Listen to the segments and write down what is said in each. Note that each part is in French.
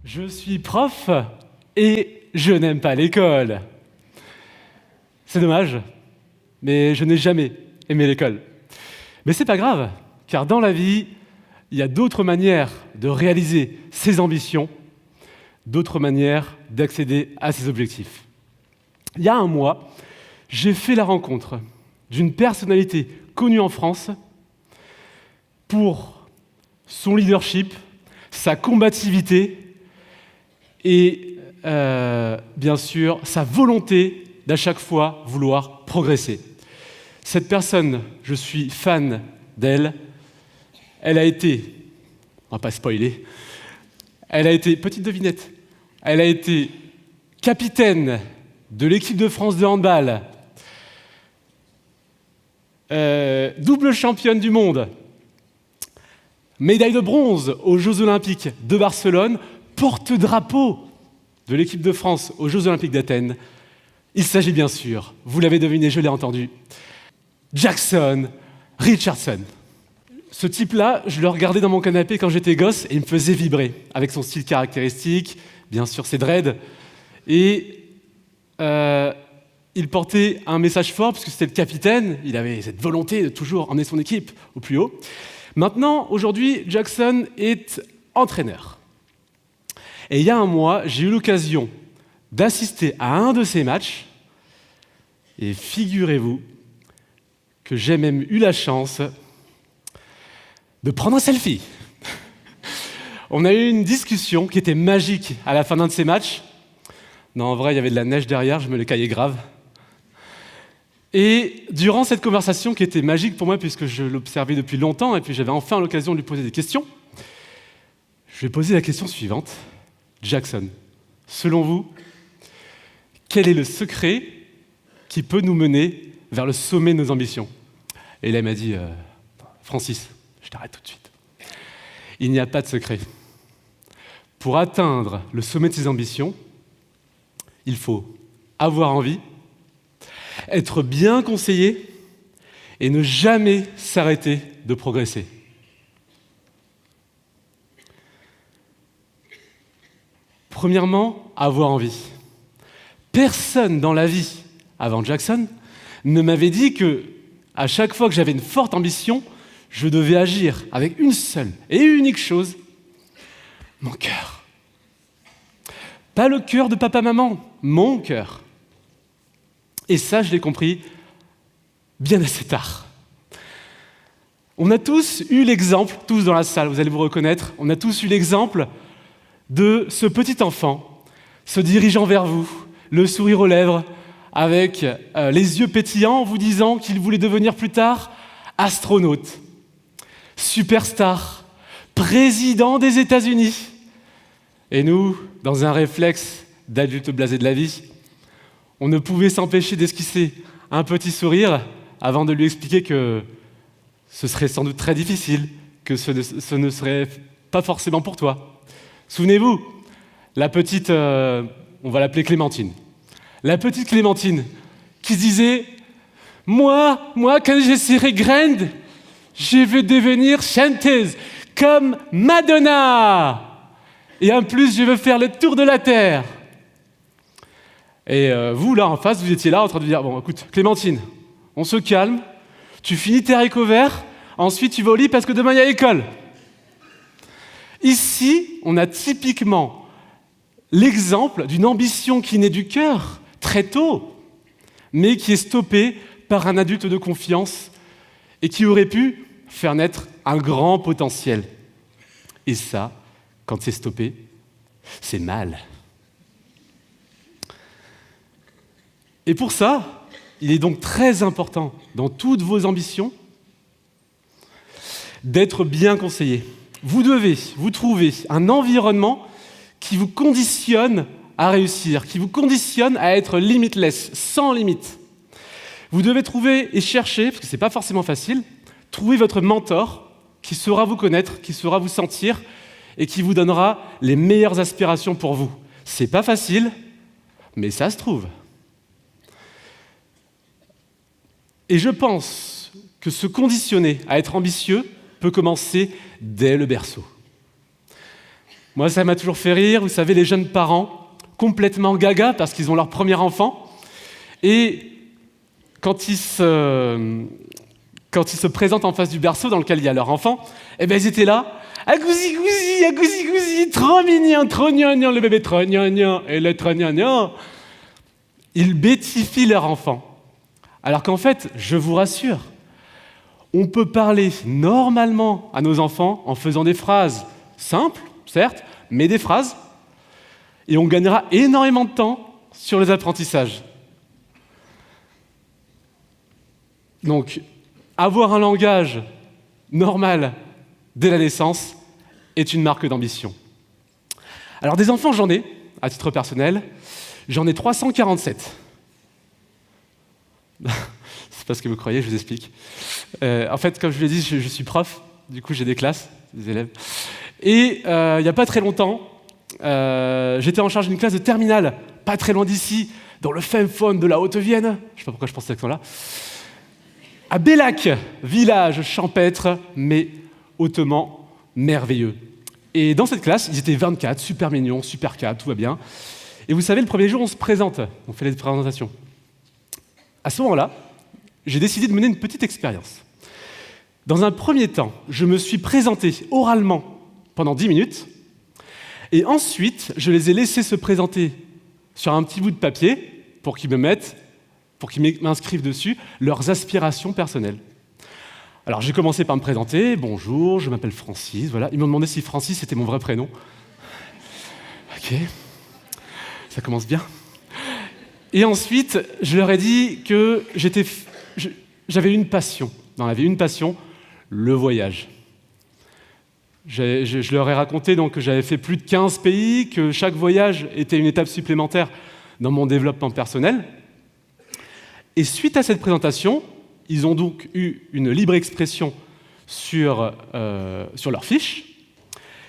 Je suis prof et je n'aime pas l'école. C'est dommage, mais je n'ai jamais aimé l'école. Mais c'est pas grave, car dans la vie, il y a d'autres manières de réaliser ses ambitions, d'autres manières d'accéder à ses objectifs. Il y a un mois, j'ai fait la rencontre d'une personnalité connue en France pour son leadership, sa combativité et bien sûr sa volonté d'à chaque fois vouloir progresser. Cette personne, je suis fan d'elle. Elle a été, on va pas spoiler, elle a été, petite devinette, elle a été capitaine de l'équipe de France de handball, double championne du monde, médaille de bronze aux Jeux Olympiques de Barcelone, porte-drapeau de l'équipe de France aux Jeux Olympiques d'Athènes. Il s'agit bien sûr, vous l'avez deviné, je l'ai entendu, Jackson Richardson. Ce type-là, je le regardais dans mon canapé quand j'étais gosse et il me faisait vibrer, avec son style caractéristique, bien sûr ses dreads, et il portait un message fort, parce que c'était le capitaine, il avait cette volonté de toujours emmener son équipe au plus haut. Maintenant, aujourd'hui, Jackson est entraîneur. Et il y a un mois, j'ai eu l'occasion d'assister à un de ses matchs, et figurez-vous que j'ai même eu la chance de prendre un selfie. On a eu une discussion qui était magique à la fin d'un de ces matchs. Non, en vrai, il y avait de la neige derrière, je me le caillais grave. Et durant cette conversation qui était magique pour moi, puisque je l'observais depuis longtemps, et puis j'avais enfin l'occasion de lui poser des questions, je lui ai posé la question suivante. Jackson, selon vous, quel est le secret qui peut nous mener vers le sommet de nos ambitions? Et là, il m'a dit, Francis, je t'arrête tout de suite. Il n'y a pas de secret. Pour atteindre le sommet de ses ambitions, il faut avoir envie, être bien conseillé et ne jamais s'arrêter de progresser. Premièrement, avoir envie. Personne dans la vie, avant Jackson, ne m'avait dit que, à chaque fois que j'avais une forte ambition, je devais agir avec une seule et unique chose, mon cœur. Pas le cœur de papa-maman, mon cœur. Et ça, je l'ai compris bien assez tard. On a tous eu l'exemple, tous dans la salle, vous allez vous reconnaître, on a tous eu l'exemple de ce petit enfant se dirigeant vers vous, le sourire aux lèvres, avec les yeux pétillants, en vous disant qu'il voulait devenir plus tard astronaute, superstar, président des États-Unis. Et nous, dans un réflexe d'adulte blasé de la vie, on ne pouvait s'empêcher d'esquisser un petit sourire avant de lui expliquer que ce serait sans doute très difficile, que ce ne serait pas forcément pour toi. Souvenez-vous, la petite, on va l'appeler Clémentine, la petite Clémentine qui disait « Moi, quand je serai grande, je vais devenir chanteuse comme Madonna. Et en plus, je veux faire le tour de la Terre. » Et vous, là, en face, vous étiez là en train de dire « Bon, écoute, Clémentine, on se calme, tu finis tes haricots verts, ensuite tu vas au lit parce que demain, il y a l'école. » Ici, on a typiquement l'exemple d'une ambition qui naît du cœur, très tôt, mais qui est stoppée par un adulte de confiance et qui aurait pu faire naître un grand potentiel. Et ça, quand c'est stoppé, c'est mal. Et pour ça, il est donc très important, dans toutes vos ambitions, d'être bien conseillé. Vous devez vous trouver un environnement qui vous conditionne à réussir, qui vous conditionne à être limitless, sans limite. Vous devez trouver et chercher, parce que ce n'est pas forcément facile, trouver votre mentor qui saura vous connaître, qui saura vous sentir et qui vous donnera les meilleures aspirations pour vous. Ce n'est pas facile, mais ça se trouve. Et je pense que se conditionner à être ambitieux peut commencer dès le berceau. Moi, ça m'a toujours fait rire, vous savez, les jeunes parents, complètement gaga parce qu'ils ont leur premier enfant. Et quand ils se présentent en face du berceau dans lequel il y a leur enfant, eh ben ils étaient là, ah gousi gousi, trop mignon, le bébé trop gnangnan, et le trop gnangnan. Ils bêtifient leur enfant. Alors qu'en fait, je vous rassure, on peut parler normalement à nos enfants en faisant des phrases simples, certes, mais des phrases, et on gagnera énormément de temps sur les apprentissages. Donc, avoir un langage normal dès la naissance est une marque d'ambition. Alors, des enfants, j'en ai, à titre personnel, j'en ai 347. C'est pas ce que vous croyez, je vous explique. En fait, comme je vous l'ai dit, je suis prof, du coup j'ai des classes, des élèves. Et il n'y a pas très longtemps, j'étais en charge d'une classe de terminale, pas très loin d'ici, dans le fin fond de la Haute-Vienne, je ne sais pas pourquoi je pense cet accent-là, à Bellac, village champêtre, mais hautement merveilleux. Et dans cette classe, ils étaient 24, super mignons, super cadres, tout va bien. Et vous savez, le premier jour, on se présente, on fait les présentations. À ce moment-là, j'ai décidé de mener une petite expérience. Dans un premier temps, je me suis présenté oralement pendant 10 minutes, et ensuite, je les ai laissés se présenter sur un petit bout de papier pour qu'ils m'inscrivent dessus leurs aspirations personnelles. Alors, j'ai commencé par me présenter. Bonjour, je m'appelle Francis. Voilà. Ils m'ont demandé si Francis était mon vrai prénom. Ok, ça commence bien. Et ensuite, je leur ai dit que j'avais une passion dans la vie, une passion, le voyage. Je leur ai raconté donc, que j'avais fait plus de 15 pays, que chaque voyage était une étape supplémentaire dans mon développement personnel. Et suite à cette présentation, ils ont donc eu une libre expression sur leurs fiches.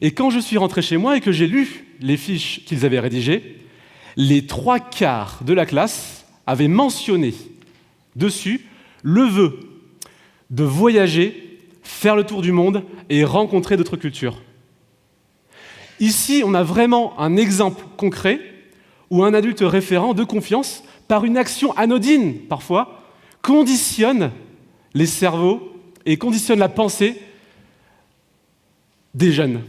Et quand je suis rentré chez moi et que j'ai lu les fiches qu'ils avaient rédigées, les 3/4 de la classe avaient mentionné dessus le vœu de voyager, faire le tour du monde et rencontrer d'autres cultures. Ici, on a vraiment un exemple concret où un adulte référent de confiance, par une action anodine parfois, conditionne les cerveaux et conditionne la pensée des jeunes.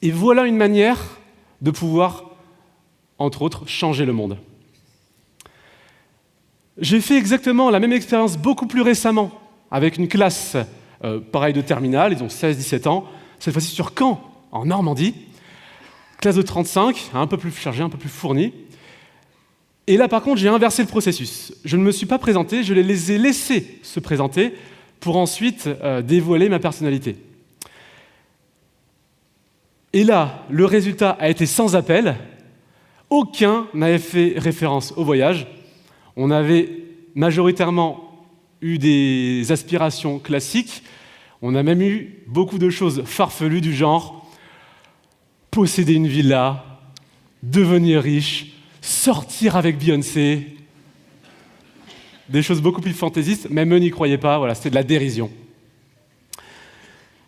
Et voilà une manière de pouvoir, entre autres, changer le monde. J'ai fait exactement la même expérience beaucoup plus récemment avec une classe pareil de terminale, ils ont 16-17 ans, cette fois-ci sur Caen, en Normandie, classe de 35, un peu plus chargée, un peu plus fournie. Et là, par contre, j'ai inversé le processus. Je ne me suis pas présenté, je les ai laissés se présenter pour ensuite dévoiler ma personnalité. Et là, le résultat a été sans appel. Aucun n'avait fait référence au voyage. On avait majoritairement eu des aspirations classiques. On a même eu beaucoup de choses farfelues du genre posséder une villa, devenir riche, sortir avec Beyoncé. Des choses beaucoup plus fantaisistes, même eux n'y croyaient pas, voilà, c'était de la dérision.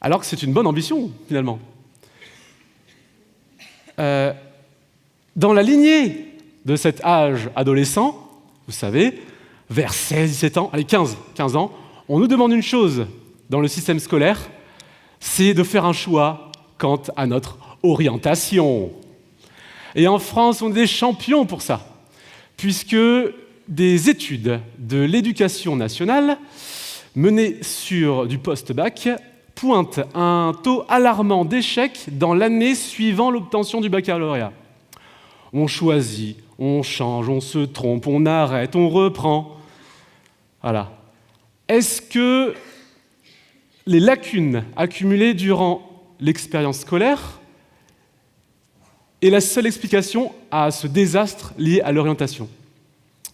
Alors que c'est une bonne ambition, finalement. Dans la lignée de cet âge adolescent, vous savez, vers 16-17 ans, allez 15 ans, on nous demande une chose dans le système scolaire, c'est de faire un choix quant à notre orientation. Et en France, on est des champions pour ça, puisque des études de l'éducation nationale menées sur du post-bac pointent un taux alarmant d'échec dans l'année suivant l'obtention du baccalauréat. On choisit, on change, on se trompe, on arrête, on reprend. Voilà. Est-ce que les lacunes accumulées durant l'expérience scolaire est la seule explication à ce désastre lié à l'orientation?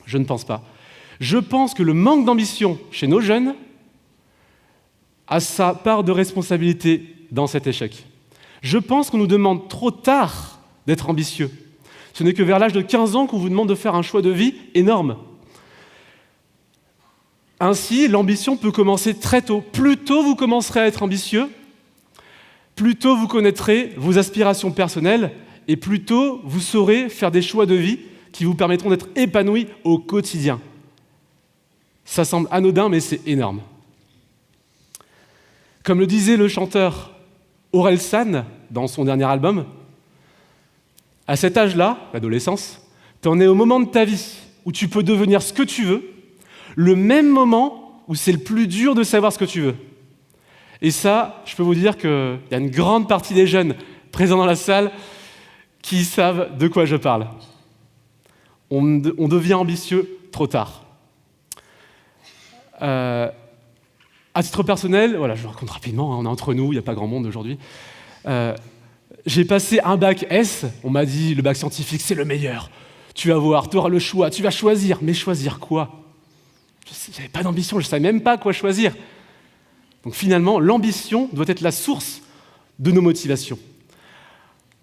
Je ne pense pas. Je pense que le manque d'ambition chez nos jeunes a sa part de responsabilité dans cet échec. Je pense qu'on nous demande trop tard d'être ambitieux. Ce n'est que vers l'âge de 15 ans qu'on vous demande de faire un choix de vie énorme. Ainsi, l'ambition peut commencer très tôt. Plus tôt vous commencerez à être ambitieux, plus tôt vous connaîtrez vos aspirations personnelles et plus tôt vous saurez faire des choix de vie qui vous permettront d'être épanouis au quotidien. Ça semble anodin, mais c'est énorme. Comme le disait le chanteur Orelsan dans son dernier album, à cet âge-là, l'adolescence, t'en es au moment de ta vie où tu peux devenir ce que tu veux, le même moment où c'est le plus dur de savoir ce que tu veux. Et ça, je peux vous dire qu'il y a une grande partie des jeunes présents dans la salle qui savent de quoi je parle. On devient ambitieux trop tard. À titre personnel, voilà, je vous raconte rapidement, on est entre nous, il n'y a pas grand monde aujourd'hui. J'ai passé un bac S, on m'a dit le bac scientifique c'est le meilleur. Tu vas voir, tu auras le choix, tu vas choisir. Mais choisir quoi ? Je n'avais pas d'ambition, je ne savais même pas quoi choisir. Donc finalement, l'ambition doit être la source de nos motivations.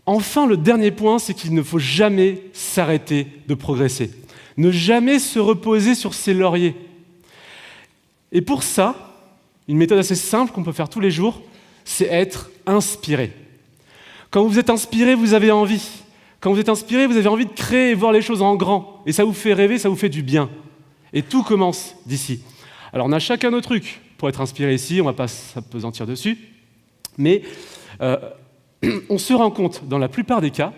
Enfin, le dernier point, c'est qu'il ne faut jamais s'arrêter de progresser. Ne jamais se reposer sur ses lauriers. Et pour ça, une méthode assez simple qu'on peut faire tous les jours, c'est être inspiré. Quand vous êtes inspiré, vous avez envie. Quand vous êtes inspiré, vous avez envie de créer et voir les choses en grand. Et ça vous fait rêver, ça vous fait du bien. Et tout commence d'ici. Alors on a chacun nos trucs pour être inspiré ici, on ne va pas s'apesantir dessus. Mais on se rend compte, dans la plupart des cas,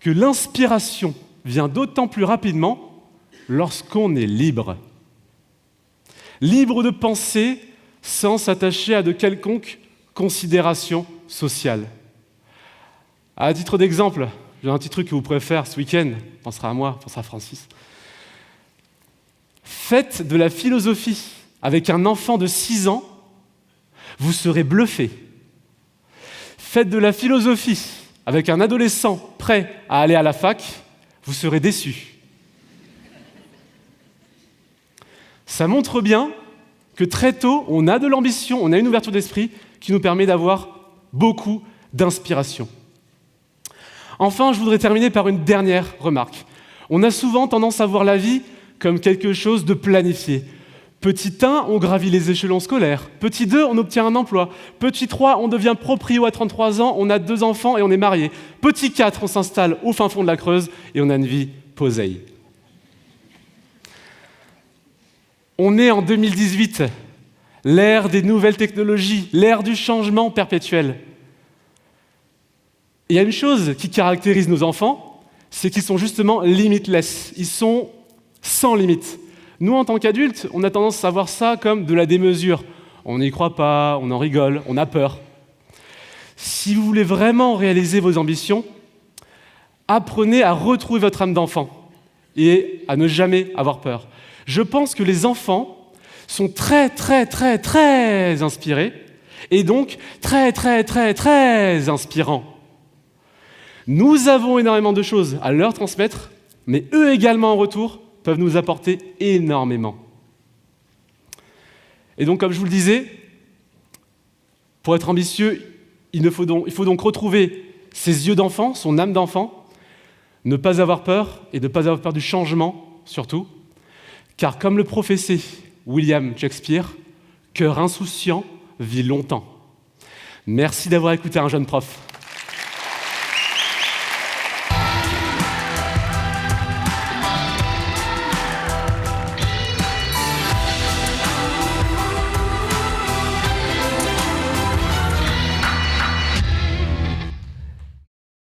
que l'inspiration vient d'autant plus rapidement lorsqu'on est libre. Libre de penser sans s'attacher à de quelconques considérations sociales. À titre d'exemple, j'ai un petit truc que vous pourrez faire ce week-end, pensera à moi, pensera à Francis. Faites de la philosophie avec un enfant de 6 ans, vous serez bluffé. Faites de la philosophie avec un adolescent prêt à aller à la fac, vous serez déçu. Ça montre bien que très tôt, on a de l'ambition, on a une ouverture d'esprit qui nous permet d'avoir beaucoup d'inspiration. Enfin, je voudrais terminer par une dernière remarque. On a souvent tendance à voir la vie comme quelque chose de planifié. Petit 1, on gravit les échelons scolaires. Petit 2, on obtient un emploi. Petit 3, on devient proprio à 33 ans, on a 2 enfants et on est marié. Petit 4, on s'installe au fin fond de la Creuse et on a une vie posée. On est en 2018, l'ère des nouvelles technologies, l'ère du changement perpétuel. Et il y a une chose qui caractérise nos enfants, c'est qu'ils sont justement limitless, ils sont sans limite. Nous, en tant qu'adultes, on a tendance à voir ça comme de la démesure. On n'y croit pas, on en rigole, on a peur. Si vous voulez vraiment réaliser vos ambitions, apprenez à retrouver votre âme d'enfant et à ne jamais avoir peur. Je pense que les enfants sont très, très, très, très inspirés et donc très, très, très, très inspirants. Nous avons énormément de choses à leur transmettre, mais eux également en retour peuvent nous apporter énormément. Et donc, comme je vous le disais, pour être ambitieux, il faut donc retrouver ses yeux d'enfant, son âme d'enfant, ne pas avoir peur et ne pas avoir peur du changement, surtout, car comme le prophétie William Shakespeare, cœur insouciant vit longtemps. Merci d'avoir écouté un jeune prof.